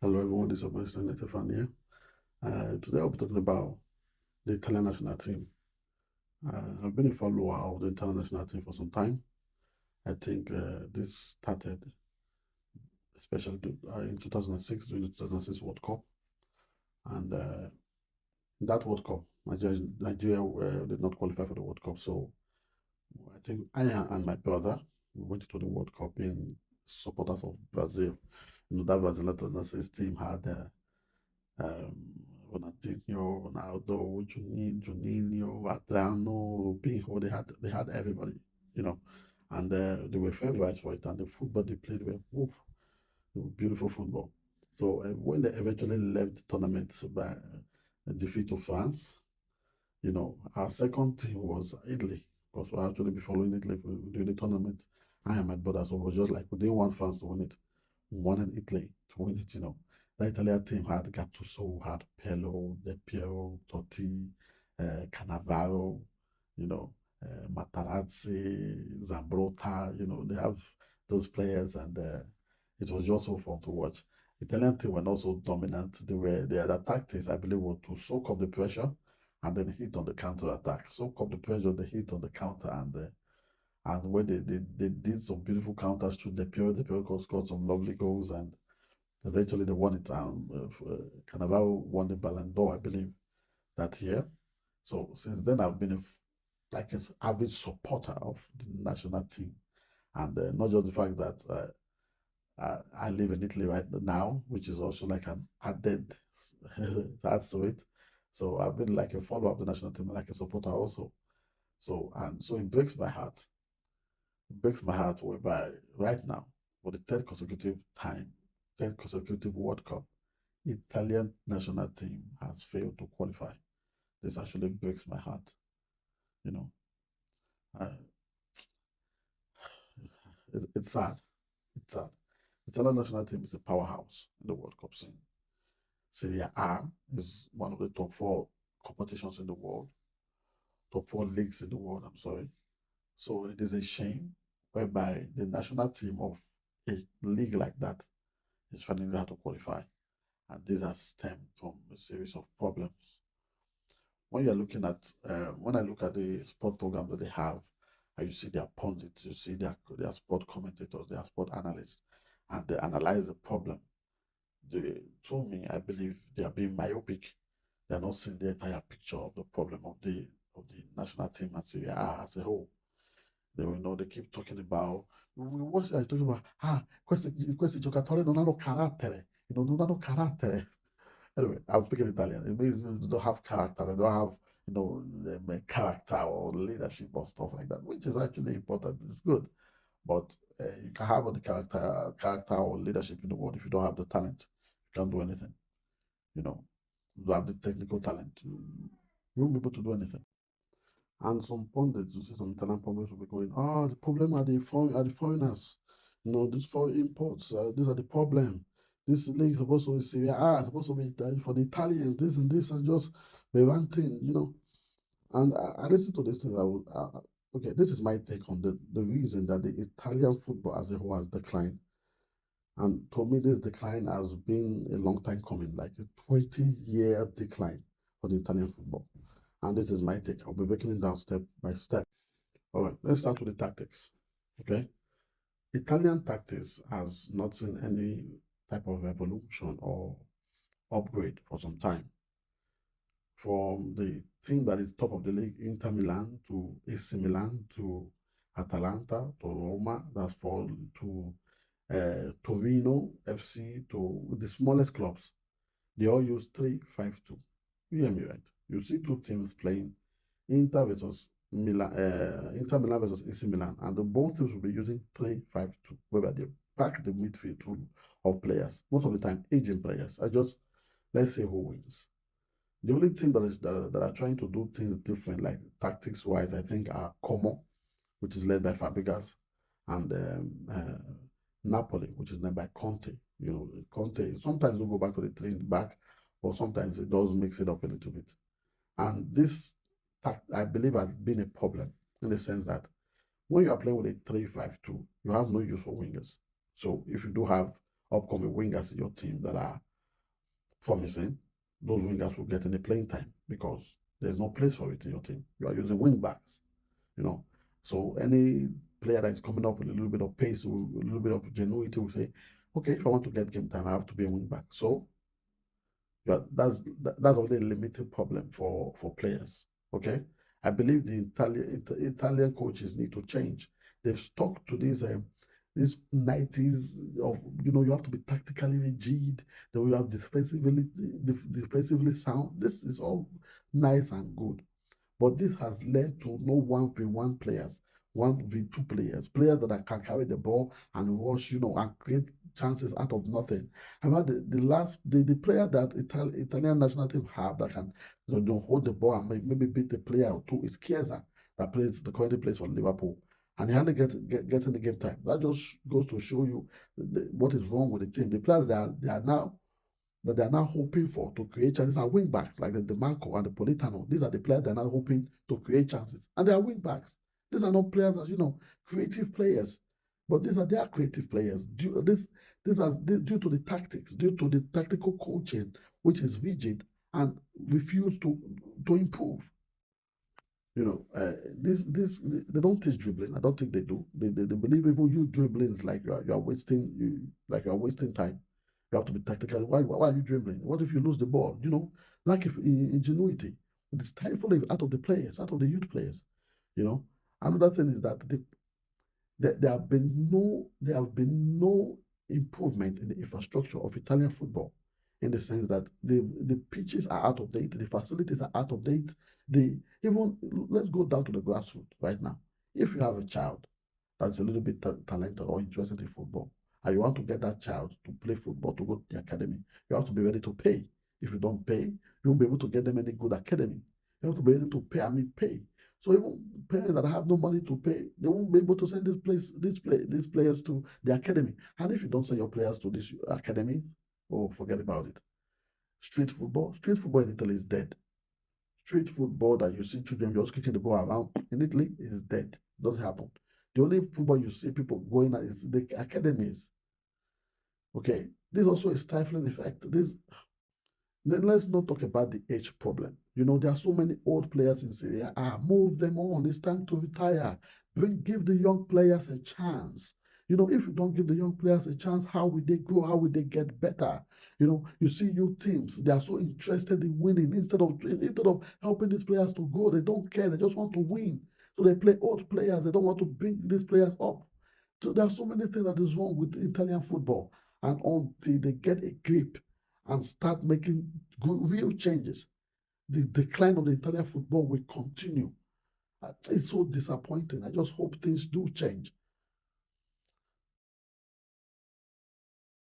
Hello everyone, this is Mr. Netefan here. Today I'll be talking about the Italian national team. I've been a follower of the Italian national team for some time. I think this started especially in 2006 during the 2006 World Cup. And in that World Cup, Nigeria did not qualify for the World Cup. So I think I and my brother we went to the World Cup being supporters of Brazil. That Brazil 2006 team had um, Ronaldinho, Ronaldo, Juninho, Adriano, Rubinho. They had everybody, you know, and they were favorites for it. And the football they played were, woof, they were beautiful football. So when they eventually left the tournament by a defeat to France, our second team was Italy because we'll actually be following Italy during the tournament. I and my brother, so it was just like we didn't want France to win it. We wanted Italy to win it. The Italian team had Gattuso, had Pello, De Piero, Totti, Cannavaro, you know, Materazzi, Zambrotta. They have those players, and it was just so fun to watch. Italian team were not so dominant. Their tactics, I believe, were to soak up the pressure and then hit on the counter attack. Soak up the pressure, the hit on the counter, and when they did some beautiful counters through the Piero scored some lovely goals, and eventually they won it. Cannavaro won the Ballon d'Or, I believe, that year. So since then, I've been like an average supporter of the national team, and not just the fact that I live in Italy right now, which is also like an added adds to it. So I've been like a follower of the national team, like a supporter also. So it breaks my heart. It breaks my heart whereby right now, for the third consecutive World Cup, Italian national team has failed to qualify. This actually breaks my heart. You know, uh, it's sad. It's sad. The Italian national team is a powerhouse in the World Cup scene. Serie A is one of the top four competitions in the world, top four leagues in the world. I'm sorry. So it is a shame whereby the national team of a league like that is finding out to qualify. And this has stemmed from a series of problems. When I look at the sport program that they have, and you see their pundits, you see their sport commentators, their sport analysts, and they analyze the problem. To me, I believe they are being myopic. They are not seeing the entire picture of the problem of the national team and Serie A as a whole. They keep talking about what are you talking about? Questi giocatori non hanno carattere, non hanno carattere. Anyway, I'm speaking Italian. It means you don't have character. They don't have, character or leadership or stuff like that, which is actually important. It's good, but you can have all the character or leadership in the world if you don't have the talent. You can't do anything. You know, you don't have the technical talent. You won't be able to do anything. And some pundits, you see some Italian pundits will be going, the problem are the foreigners. These foreign imports, these are the problem. This league is supposed to be Syria, supposed to be for the Italians, this and this, and just be ranting. And I listen to this thing. Okay, this is my take on the reason that the Italian football as a whole has declined. And to me, this decline has been a long time coming, like a 20-year decline for the Italian football. And this is my take. I'll be breaking it down step by step. All right, let's start with the tactics. Okay. Italian tactics has not seen any type of evolution or upgrade for some time. From the team that is top of the league, Inter Milan, to AC Milan, to Atalanta, to Roma, that's fall to Torino FC, to the smallest clubs. They all use 3-5-2. You hear me right? You see two teams playing Inter Milan versus AC Milan, and the both teams will be using 3-5-2, whereby they pack the midfield full of players. Most of the time, aging players. Let's say who wins. The only team that are trying to do things different, like tactics wise, I think are Como, which is led by Fabregas, and Napoli, which is led by Conte. Conte sometimes will go back to the three in the back, but sometimes it does mix it up a little bit. And this, I believe, has been a problem in the sense that when you are playing with a 3-5-2, you have no use for wingers. So if you do have upcoming wingers in your team that are promising, those wingers will get any playing time because there's no place for it in your team. You are using wing backs, you know. So any player that is coming up with a little bit of pace, with a little bit of genuity, will say, okay, if I want to get game time, I have to be a wing back. So yeah, that's only a limited problem for players. Okay, I believe the Italian coaches need to change. They've stuck to these 90s of, you have to be tactically rigid. Then you have defensively sound. This is all nice and good, but this has led to no 1v1 players, 1v2 players, players that can carry the ball and rush, and create chances out of nothing. However, the player that Italian national team have that can hold the ball and maybe beat the player or two is Chiesa, that currently plays for Liverpool. And he hardly gets in the game time. That just goes to show you what is wrong with the team. The players that they are now hoping for to create chances are wing backs like the DeMarco and the Politano. These are the players they are now hoping to create chances. And they are wing backs. These are not players as creative players. But these are their creative players. Due to the tactics, due to the tactical coaching, which is rigid and refuse to improve. This they don't teach dribbling. I don't think they do. They believe even you dribbling is like you are wasting time. You have to be tactical. Why are you dribbling? What if you lose the ball? Lack of ingenuity. It stifles out of the players, out of the youth players. Another thing is that there have been no improvement in the infrastructure of Italian football, in the sense that the pitches are out of date, the facilities are out of date. Let's go down to the grassroots right now. If you have a child that's a little bit talented or interested in football, and you want to get that child to play football, to go to the academy, you have to be ready to pay. If you don't pay, you won't be able to get them any good academy. You have to be able to pay. So even parents that have no money to pay, they won't be able to send these players to the academy. And if you don't send your players to these academies, oh, forget about it. Street football in Italy is dead. Street football that you see children just kicking the ball around in Italy is dead. It doesn't happen. The only football you see people going at is the academies. Okay, this is also a stifling effect. Then let's not talk about the age problem. There are so many old players in Syria. Move them on. It's time to retire. Give the young players a chance. If you don't give the young players a chance, how will they grow? How will they get better? You see youth teams, they are so interested in winning instead of helping these players to grow. They don't care. They just want to win. So they play old players. They don't want to bring these players up. So there are so many things that is wrong with Italian football. And until they get a grip and start making real changes, the decline of the Italian football will continue. It's so disappointing. I just hope things do change.